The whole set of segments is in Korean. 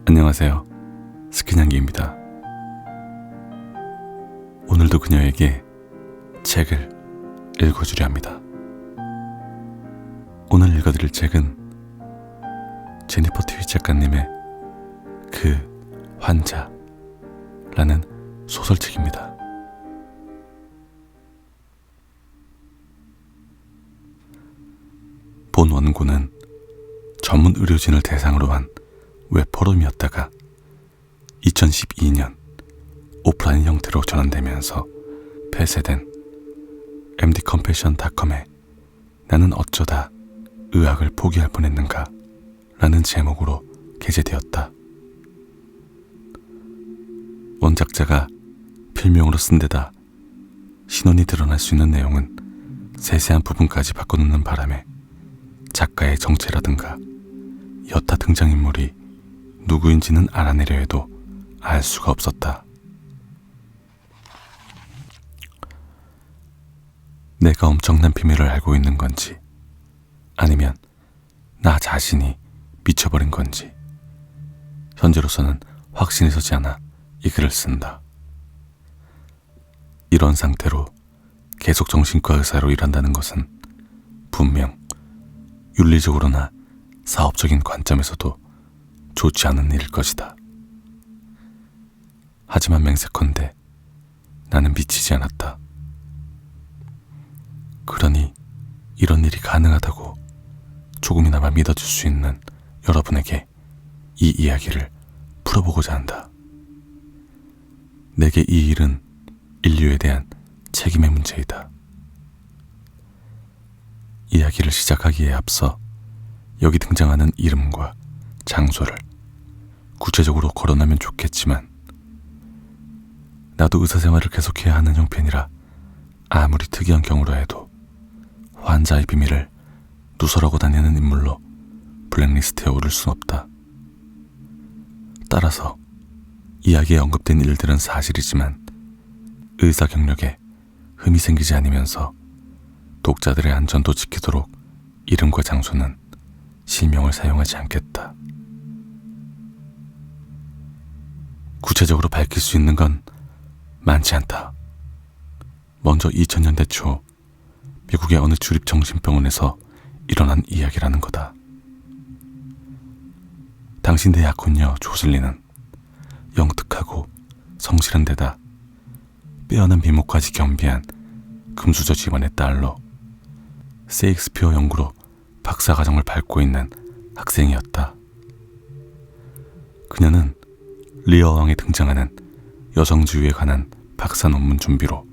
안녕하세요. 스키냥기입니다. 오늘도 그녀에게 책을 읽어주려 합니다. 오늘 읽어드릴 책은 제니퍼 트윗 작가님의 그 환자라는 소설책입니다. 본 원고는 전문 의료진을 대상으로 한 웹포럼이었다가 2012년 오프라인 형태로 전환되면서 폐쇄된 mdcompassion.com에 나는 어쩌다 의학을 포기할 뻔했는가 라는 제목으로 게재되었다. 원작자가 필명으로 쓴 데다 신원이 드러날 수 있는 내용은 세세한 부분까지 바꿔놓는 바람에 작가의 정체라든가 여타 등장인물이 누구인지는 알아내려 해도 알 수가 없었다. 내가 엄청난 비밀을 알고 있는 건지 아니면 나 자신이 미쳐버린 건지 현재로서는 확신이 서지 않아 이 글을 쓴다. 이런 상태로 계속 정신과 의사로 일한다는 것은 분명 윤리적으로나 사업적인 관점에서도 좋지 않은 일일 것이다. 하지만 맹세컨대 나는 미치지 않았다. 그러니 이런 일이 가능하다고 조금이나마 믿어줄 수 있는 여러분에게 이 이야기를 풀어보고자 한다. 내게 이 일은 인류에 대한 책임의 문제이다. 이야기를 시작하기에 앞서 여기 등장하는 이름과 장소를 구체적으로 거론하면 좋겠지만 나도 의사생활을 계속해야 하는 형편이라 아무리 특이한 경우라 해도 환자의 비밀을 누설하고 다니는 인물로 블랙리스트에 오를 순 없다. 따라서 이야기에 언급된 일들은 사실이지만 의사 경력에 흠이 생기지 않으면서 독자들의 안전도 지키도록 이름과 장소는 실명을 사용하지 않겠다. 구체적으로 밝힐 수 있는 건 많지 않다. 먼저 2000년대 초 미국의 어느 주립정신병원에서 일어난 이야기라는 거다. 당시 내 약혼녀 조슬리는 영특하고 성실한 데다 빼어난 미모까지 겸비한 금수저 집안의 딸로 세익스피어 연구로 박사과정을 밟고 있는 학생이었다. 그녀는 리어왕에 등장하는 여성지위에 관한 박사 논문 준비로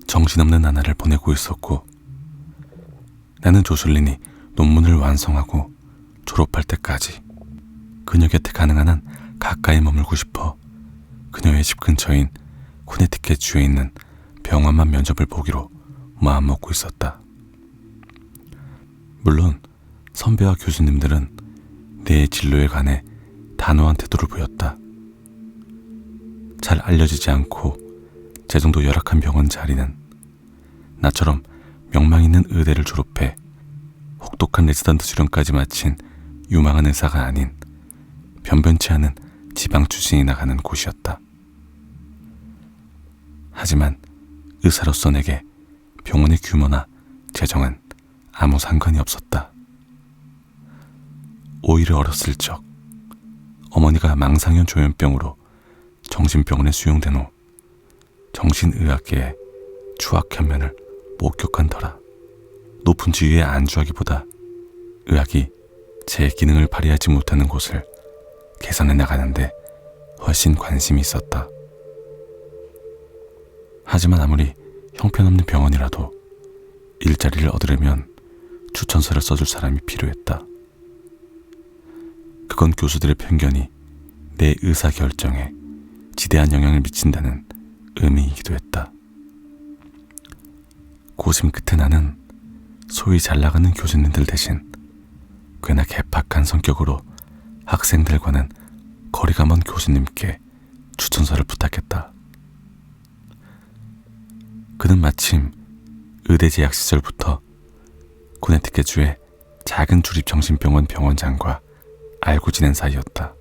정신없는 나날을 보내고 있었고 나는 조슬린이 논문을 완성하고 졸업할 때까지 그녀 곁에 가능한 한 가까이 머물고 싶어 그녀의 집 근처인 코네티켓주에 있는 병원만 면접을 보기로 마음먹고 있었다. 물론 선배와 교수님들은 내 진로에 관해 단호한 태도를 보였다. 잘 알려지지 않고 재정도 열악한 병원 자리는 나처럼 명망 있는 의대를 졸업해 혹독한 레지던트 수련까지 마친 유망한 의사가 아닌 변변치 않은 지방 출신이 나가는 곳이었다. 하지만 의사로서 내게 병원의 규모나 재정은 아무 상관이 없었다. 오히려 어렸을 적 어머니가 망상형 조현병으로 정신병원에 수용된 후 정신의학계의 추악한 면을 목격한 터라 높은 지위에 안주하기보다 의학이 제 기능을 발휘하지 못하는 곳을 개선해 나가는데 훨씬 관심이 있었다. 하지만 아무리 형편없는 병원이라도 일자리를 얻으려면 추천서를 써줄 사람이 필요했다. 그건 교수들의 편견이 내 의사 결정에 지대한 영향을 미친다는 의미이기도 했다. 고심 끝에 나는 소위 잘 나가는 교수님들 대신 꽤나 개팍한 성격으로 학생들과는 거리가 먼 교수님께 추천서를 부탁했다. 그는 마침 의대 재학 시절부터 코네티켓주의 작은 주립정신병원 병원장과 알고 지낸 사이였다.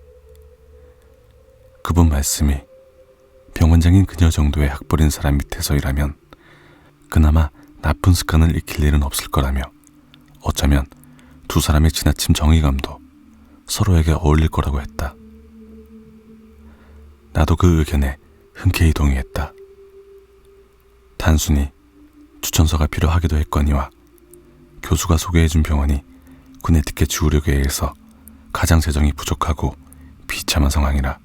그분 말씀이 병원장인 그녀 정도의 학벌인 사람 밑에서 일하면 그나마 나쁜 습관을 익힐 일은 없을 거라며 어쩌면 두 사람의 지나친 정의감도 서로에게 어울릴 거라고 했다. 나도 그 의견에 흔쾌히 동의했다. 단순히 추천서가 필요하기도 했거니와 교수가 소개해준 병원이 군에티켓 주우려고에 의해서 가장 재정이 부족하고 비참한 상황이라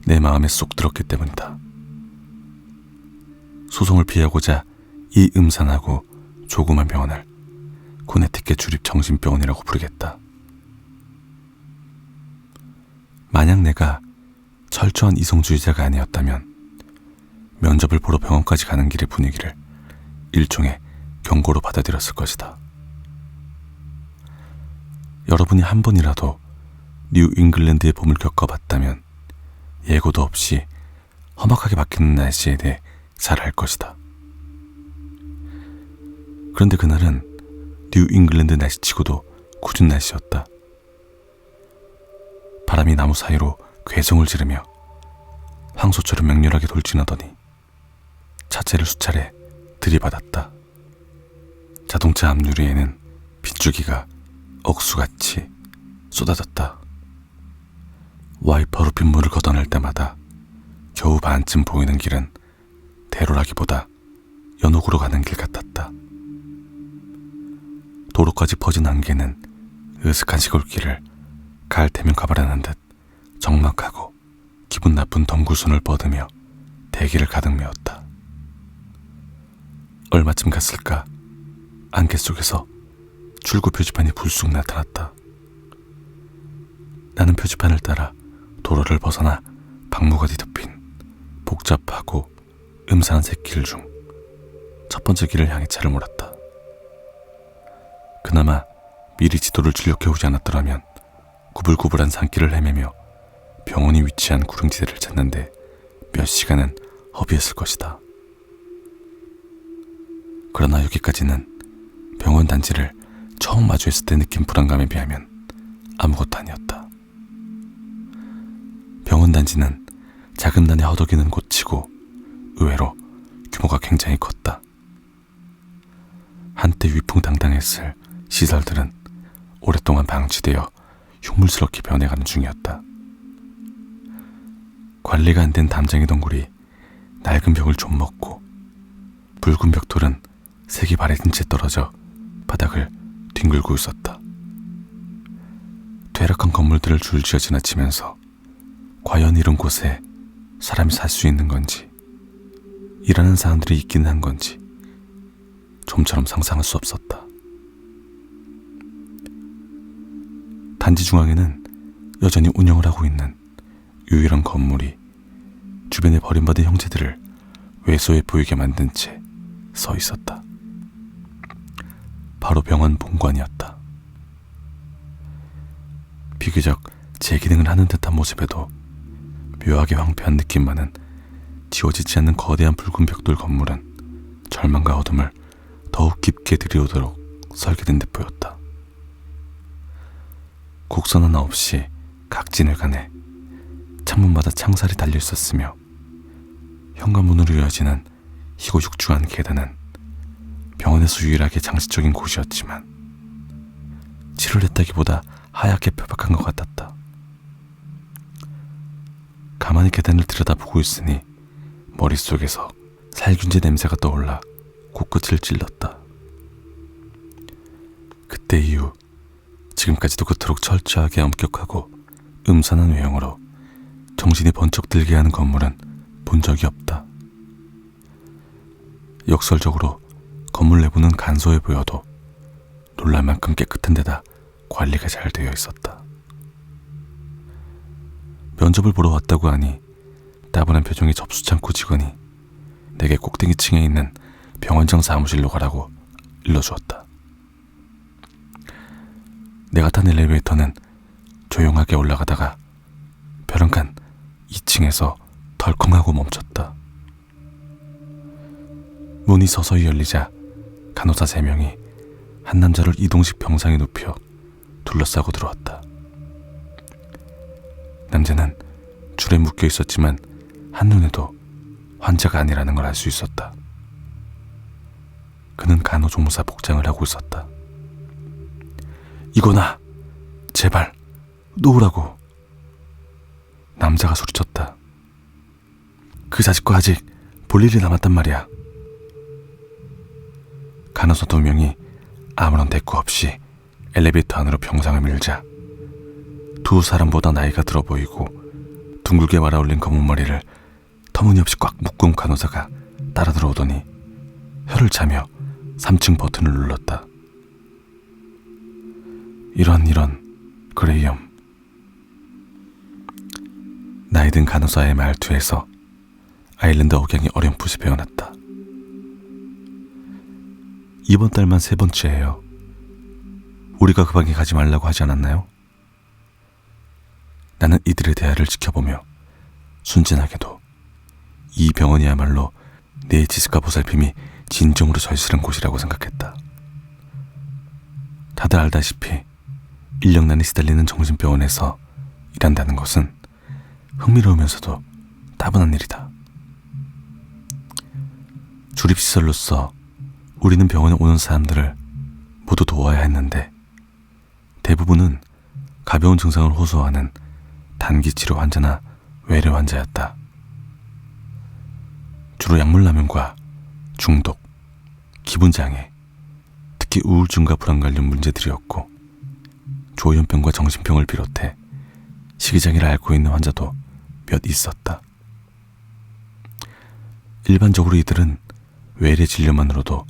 내 마음에 쏙 들었기 때문이다. 소송을 피하고자 이 음산하고 조그만 병원을 군에티켓 주립 정신병원이라고 부르겠다. 만약 내가 철저한 이성주의자가 아니었다면 면접을 보러 병원까지 가는 길의 분위기를 일종의 경고로 받아들였을 것이다. 여러분이 한 번이라도 뉴 잉글랜드의 봄을 겪어봤다면 예고도 없이 험악하게 바뀌는 날씨에 대해 잘 알 것이다. 그런데 그날은 뉴 잉글랜드 날씨치고도 궂은 날씨였다. 바람이 나무 사이로 괴성을 지르며 황소처럼 맹렬하게 돌진하더니 차체를 수차례 들이받았다. 자동차 앞유리에는 빗줄기가 억수같이 쏟아졌다. 와이퍼로 빗물을 걷어낼 때마다 겨우 반쯤 보이는 길은 대로라기보다 연옥으로 가는 길 같았다. 도로까지 퍼진 안개는 으슥한 시골길을 가을 태면 가버리는 듯 적막하고 기분 나쁜 덩굴손을 뻗으며 대기를 가득 메웠다. 얼마쯤 갔을까? 안개 속에서 출구 표지판이 불쑥 나타났다. 나는 표지판을 따라 도로를 벗어나 박무가 뒤덮인 복잡하고 음산한 샛길 중 첫 번째 길을 향해 차를 몰았다. 그나마 미리 지도를 출력해오지 않았더라면 구불구불한 산길을 헤매며 병원이 위치한 구릉지대를 찾는데 몇 시간은 허비했을 것이다. 그러나 여기까지는 병원 단지를 처음 마주했을 때 느낀 불안감에 비하면 아무것도 아니었다. 병원 단지는 작은 단에 허덕이는 곳이고 의외로 규모가 굉장히 컸다. 한때 위풍당당했을 시설들은 오랫동안 방치되어 흉물스럽게 변해가는 중이었다. 관리가 안 된 담장의 덩굴이 낡은 벽을 좀 먹고 붉은 벽돌은 색이 바래진 채 떨어져 바닥을 뒹굴고 있었다. 퇴락한 건물들을 줄지어 지나치면서 과연 이런 곳에 사람이 살 수 있는 건지 일하는 사람들이 있기는 한 건지 좀처럼 상상할 수 없었다. 단지 중앙에는 여전히 운영을 하고 있는 유일한 건물이 주변에 버림받은 형제들을 왜소해 보이게 만든 채 서 있었다. 바로 병원 본관이었다. 비교적 제 기능을 하는 듯한 모습에도 묘하게 황폐한 느낌만은 지워지지 않는 거대한 붉은 벽돌 건물은 절망과 어둠을 더욱 깊게 들이오도록 설계된 듯 보였다. 곡선 하나 없이 각진을 가네 창문마다 창살이 달려 있었으며 현관문으로 이어지는 희고 육중한 계단은 병원에서 유일하게 장식적인 곳이었지만 칠을 했다기보다 하얗게 펴박한 것 같았다. 가만히 계단을 들여다보고 있으니 머릿속에서 살균제 냄새가 떠올라 코끝을 찔렀다. 그때 이후 지금까지도 그토록 철저하게 엄격하고 음산한 외형으로 정신이 번쩍 들게 하는 건물은 본 적이 없다. 역설적으로 건물 내부는 간소해 보여도 놀랄 만큼 깨끗한 데다 관리가 잘 되어 있었다. 면접을 보러 왔다고 하니 따분한 표정의 접수창구 직원이 내게 꼭대기층에 있는 병원장 사무실로 가라고 일러주었다. 내가 탄 엘리베이터는 조용하게 올라가다가 벼랑간 2층에서 덜컹하고 멈췄다. 문이 서서히 열리자 간호사 3명이 한 남자를 이동식 병상에 눕혀 둘러싸고 들어왔다. 남자는 줄에 묶여 있었지만 한눈에도 환자가 아니라는 걸 알 수 있었다. 그는 간호조무사 복장을 하고 있었다. 이거나 제발 놓으라고. 남자가 소리쳤다. 그 자식과 아직 볼 일이 남았단 말이야. 간호사 2명이 아무런 대꾸 없이 엘리베이터 안으로 병상을 밀자 두 사람보다 나이가 들어 보이고 둥글게 말아올린 검은 머리를 터무니없이 꽉 묶은 간호사가 따라 들어오더니 혀를 차며 3층 버튼을 눌렀다. 이런 그레이엄. 나이든 간호사의 말투에서 아일랜드 억양이 어렴풋이 배어났다. 이번 달만 3번째예요. 우리가 그 방에 가지 말라고 하지 않았나요? 나는 이들의 대화를 지켜보며 순진하게도 이 병원이야말로 내 지식과 보살핌이 진정으로 절실한 곳이라고 생각했다. 다들 알다시피 인력난에 시달리는 정신병원에서 일한다는 것은 흥미로우면서도 따분한 일이다. 주립시설로서 우리는 병원에 오는 사람들을 모두 도와야 했는데 대부분은 가벼운 증상을 호소하는 단기치료 환자나 외래 환자였다. 주로 약물남용과 중독, 기분장애, 특히 우울증과 불안 관련 문제들이었고 조현병과 정신병을 비롯해 식이장애를 앓고 있는 환자도 몇 있었다. 일반적으로 이들은 외래 진료만으로도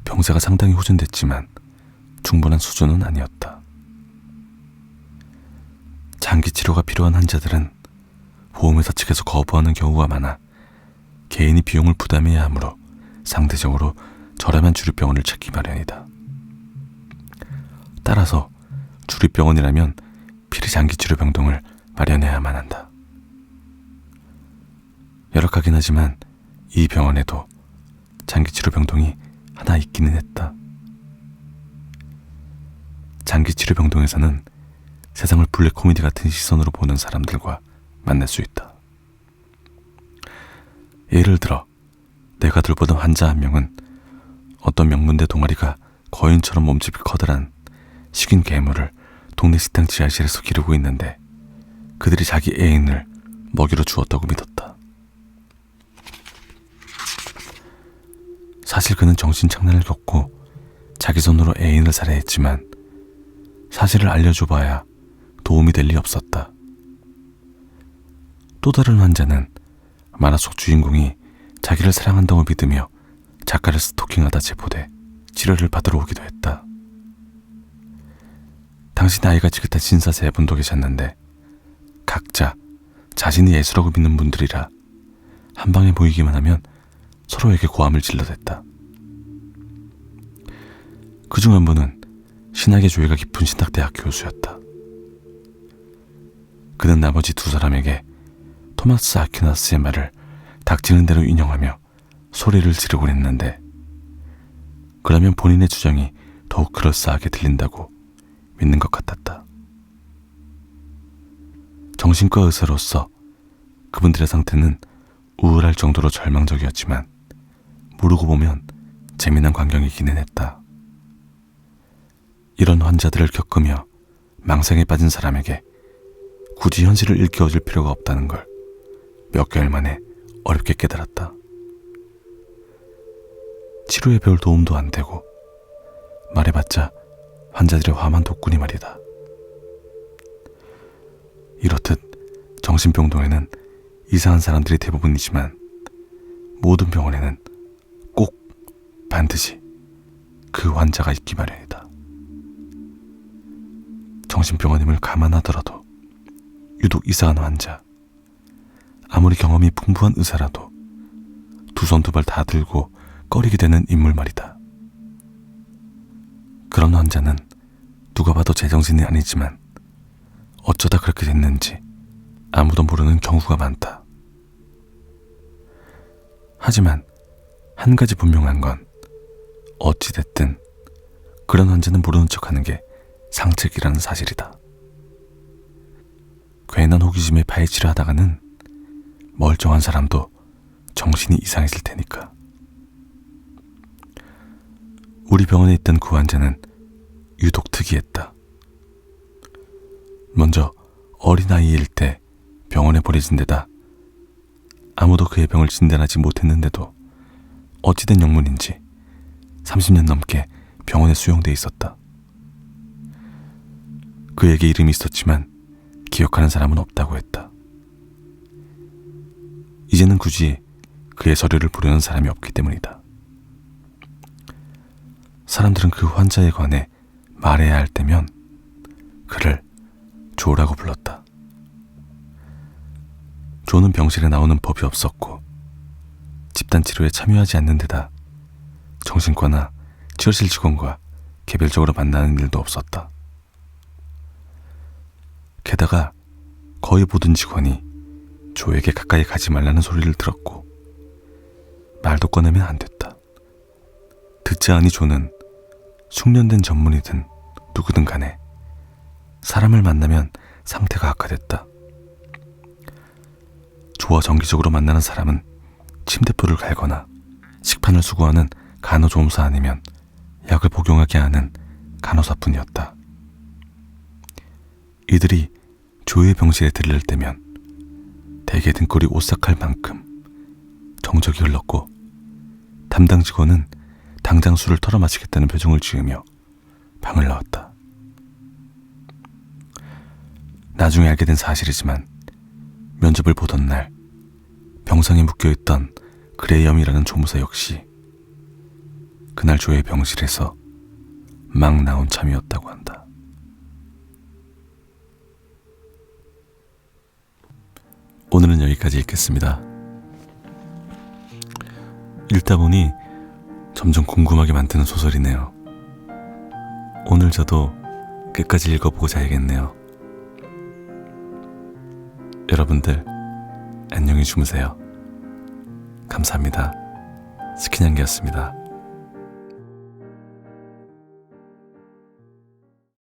병세가 상당히 호전됐지만 충분한 수준은 아니었다. 장기 치료가 필요한 환자들은 보험회사 측에서 거부하는 경우가 많아 개인이 비용을 부담해야 하므로 상대적으로 저렴한 주립병원을 찾기 마련이다. 따라서 주립병원이라면 필히 장기치료 병동을 마련해야만 한다. 열악하긴 하지만 이 병원에도 장기치료 병동이 하나 있기는 했다. 장기치료 병동에서는 세상을 블랙 코미디 같은 시선으로 보는 사람들과 만날 수 있다. 예를 들어 내가 돌보던 환자 한 명은 어떤 명문대 동아리가 거인처럼 몸집이 커다란 식인 괴물을 동네 식당 지하실에서 기르고 있는데 그들이 자기 애인을 먹이로 주었다고 믿었다. 사실 그는 정신착란을 겪고 자기 손으로 애인을 살해했지만 사실을 알려줘봐야 도움이 될 리 없었다. 또 다른 환자는 만화 속 주인공이 자기를 사랑한다고 믿으며 작가를 스토킹하다 체포돼 치료를 받으러 오기도 했다. 당시 나이가 지긋한 신사 3분도 계셨는데 각자 자신이 예수라고 믿는 분들이라 한방에 보이기만 하면 서로에게 고함을 질러댔다. 그중 한 분은 신학의 조예가 깊은 신학대학 교수였다. 그는 나머지 2사람에게 토마스 아퀴나스의 말을 닥치는 대로 인용하며 소리를 지르곤 했는데 그러면 본인의 주장이 더욱 그럴싸하게 들린다고 믿는 것 같았다. 정신과 의사로서 그분들의 상태는 우울할 정도로 절망적이었지만 모르고 보면 재미난 광경이기는 했다. 이런 환자들을 겪으며 망상에 빠진 사람에게 굳이 현실을 일깨워줄 필요가 없다는 걸 몇 개월 만에 어렵게 깨달았다. 치료에 별 도움도 안 되고 말해봤자 환자들의 화만 돋구니 말이다. 이렇듯 정신병동에는 이상한 사람들이 대부분이지만 모든 병원에는 꼭 반드시 그 환자가 있기 마련이다. 정신병원임을 감안하더라도 유독 이상한 환자, 아무리 경험이 풍부한 의사라도 2손 2발 다 들고 꺼리게 되는 인물 말이다. 그런 환자는 누가 봐도 제정신이 아니지만 어쩌다 그렇게 됐는지 아무도 모르는 경우가 많다. 하지만 한 가지 분명한 건 어찌됐든 그런 환자는 모르는 척하는 게 상책이라는 사실이다. 괜한 호기심에 파헤치려 하다가는 멀쩡한 사람도 정신이 이상해질 테니까. 우리 병원에 있던 그 환자는 유독 특이했다. 먼저 어린아이일 때 병원에 버려진 데다 아무도 그의 병을 진단하지 못했는데도 어찌된 영문인지 30년 넘게 병원에 수용돼 있었다. 그에게 이름이 있었지만 기억하는 사람은 없다고 했다. 이제는 굳이 그의 서류를 부르는 사람이 없기 때문이다. 사람들은 그 환자에 관해 말해야 할 때면 그를 조라고 불렀다. 조는 병실에 나오는 법이 없었고 집단치료에 참여하지 않는 데다 정신과나 치료실 직원과 개별적으로 만나는 일도 없었다. 게다가 거의 모든 직원이 조에게 가까이 가지 말라는 소리를 들었고 말도 꺼내면 안 됐다. 듣자 하니 조는 숙련된 전문의든 누구든 간에 사람을 만나면 상태가 악화됐다. 조와 정기적으로 만나는 사람은 침대포를 갈거나 식판을 수거하는 간호조무사 아니면 약을 복용하게 하는 간호사뿐이었다. 이들이 조의 병실에 들를 때면 대개 등골이 오싹할 만큼 정적이 흘렀고 담당 직원은 당장 술을 털어마시겠다는 표정을 지으며 방을 나왔다. 나중에 알게 된 사실이지만 면접을 보던 날 병상에 묶여있던 그레이엄이라는 조무사 역시 그날 조의 병실에서 막 나온 참이었다고 한다. 오늘은 여기까지 읽겠습니다. 읽다 보니 점점 궁금하게 만드는 소설이네요. 오늘 저도 끝까지 읽어보고 자야겠네요. 여러분들 안녕히 주무세요. 감사합니다. 스키냥기였습니다.